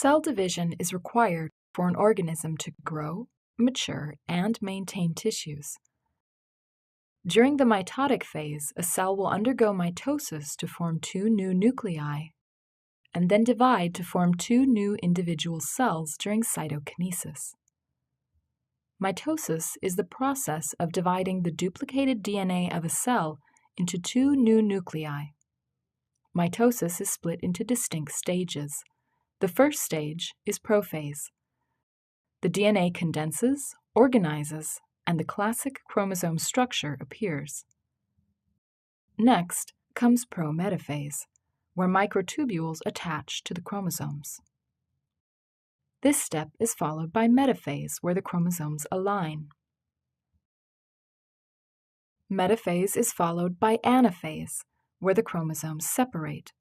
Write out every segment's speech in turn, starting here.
Cell division is required for an organism to grow, mature, and maintain tissues. During the mitotic phase, a cell will undergo mitosis to form two new nuclei, and then divide to form two new individual cells during cytokinesis. Mitosis is the process of dividing the duplicated DNA of a cell into two new nuclei. Mitosis is split into distinct stages. The first stage is prophase. The DNA condenses, organizes, and the classic chromosome structure appears. Next comes prometaphase, where microtubules attach to the chromosomes. This step is followed by metaphase, where the chromosomes align. Metaphase is followed by anaphase, where the chromosomes separate.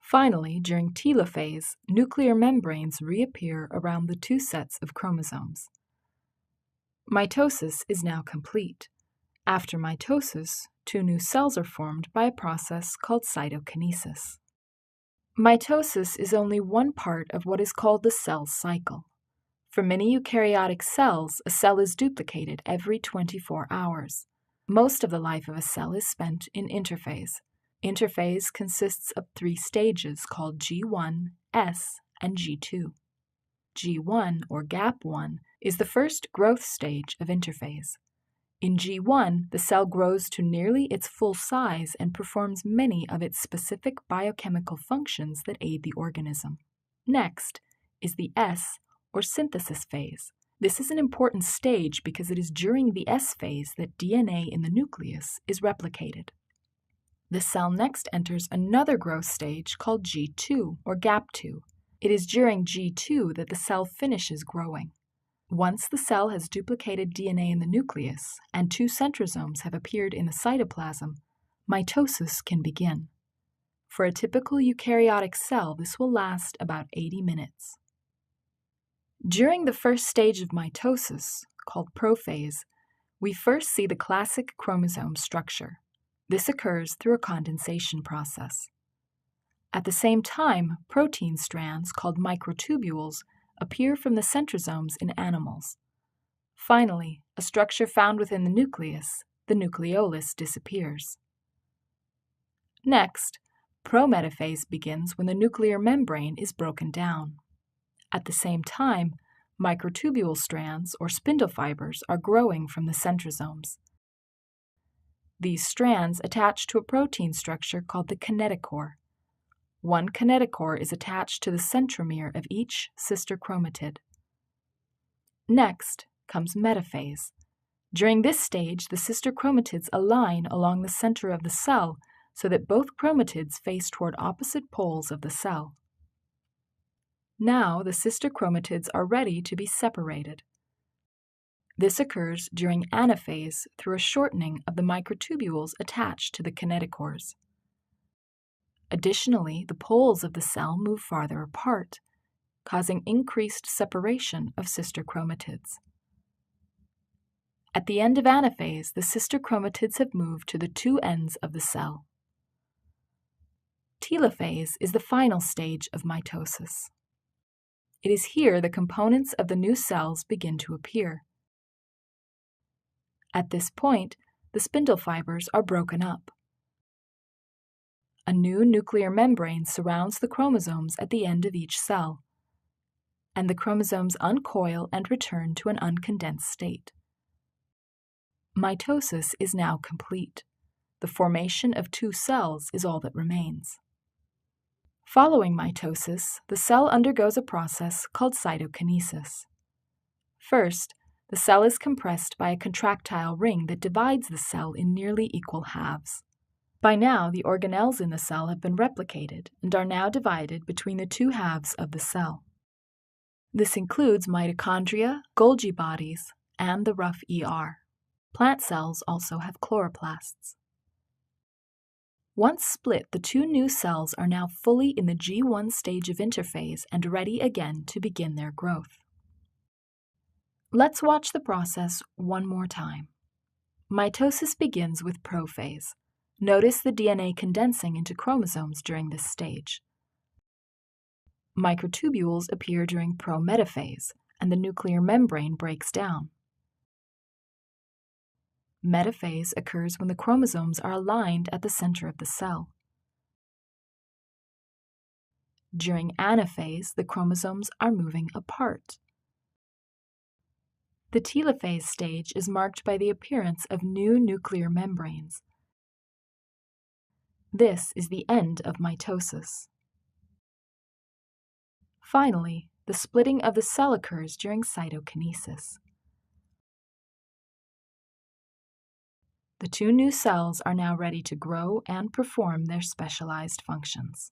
Finally, during telophase, nuclear membranes reappear around the two sets of chromosomes. Mitosis is now complete. After mitosis, two new cells are formed by a process called cytokinesis. Mitosis is only one part of what is called the cell cycle. For many eukaryotic cells, a cell is duplicated every 24 hours. Most of the life of a cell is spent in interphase. Interphase consists of three stages called G1, S, and G2. G1, or gap 1, is the first growth stage of interphase. In G1, the cell grows to nearly its full size and performs many of its specific biochemical functions that aid the organism. Next is the S, or synthesis phase. This is an important stage because it is during the S phase that DNA in the nucleus is replicated. The cell next enters another growth stage called G2, or gap 2. It is during G2 that the cell finishes growing. Once the cell has duplicated DNA in the nucleus and two centrosomes have appeared in the cytoplasm, mitosis can begin. For a typical eukaryotic cell, this will last about 80 minutes. During the first stage of mitosis, called prophase, we first see the classic chromosome structure. This occurs through a condensation process. At the same time, protein strands called microtubules appear from the centrosomes in animals. Finally, a structure found within the nucleus, the nucleolus, disappears. Next, prometaphase begins when the nuclear membrane is broken down. At the same time, microtubule strands, or spindle fibers, are growing from the centrosomes. These strands attach to a protein structure called the kinetochore. One kinetochore is attached to the centromere of each sister chromatid. Next comes metaphase. During this stage, the sister chromatids align along the center of the cell so that both chromatids face toward opposite poles of the cell. Now the sister chromatids are ready to be separated. This occurs during anaphase through a shortening of the microtubules attached to the kinetochores. Additionally, the poles of the cell move farther apart, causing increased separation of sister chromatids. At the end of anaphase, the sister chromatids have moved to the two ends of the cell. Telophase is the final stage of mitosis. It is here the components of the new cells begin to appear. At this point, the spindle fibers are broken up. A new nuclear membrane surrounds the chromosomes at the end of each cell, and the chromosomes uncoil and return to an uncondensed state. Mitosis is now complete. The formation of two cells is all that remains. Following mitosis, the cell undergoes a process called cytokinesis. First, the cell is compressed by a contractile ring that divides the cell in nearly equal halves. By now, the organelles in the cell have been replicated and are now divided between the two halves of the cell. This includes mitochondria, Golgi bodies, and the rough ER. Plant cells also have chloroplasts. Once split, the two new cells are now fully in the G1 stage of interphase and ready again to begin their growth. Let's watch the process one more time. Mitosis begins with prophase. Notice the DNA condensing into chromosomes during this stage. Microtubules appear during prometaphase, and the nuclear membrane breaks down. Metaphase occurs when the chromosomes are aligned at the center of the cell. During anaphase, the chromosomes are moving apart. The telophase stage is marked by the appearance of new nuclear membranes. This is the end of mitosis. Finally, the splitting of the cell occurs during cytokinesis. The two new cells are now ready to grow and perform their specialized functions.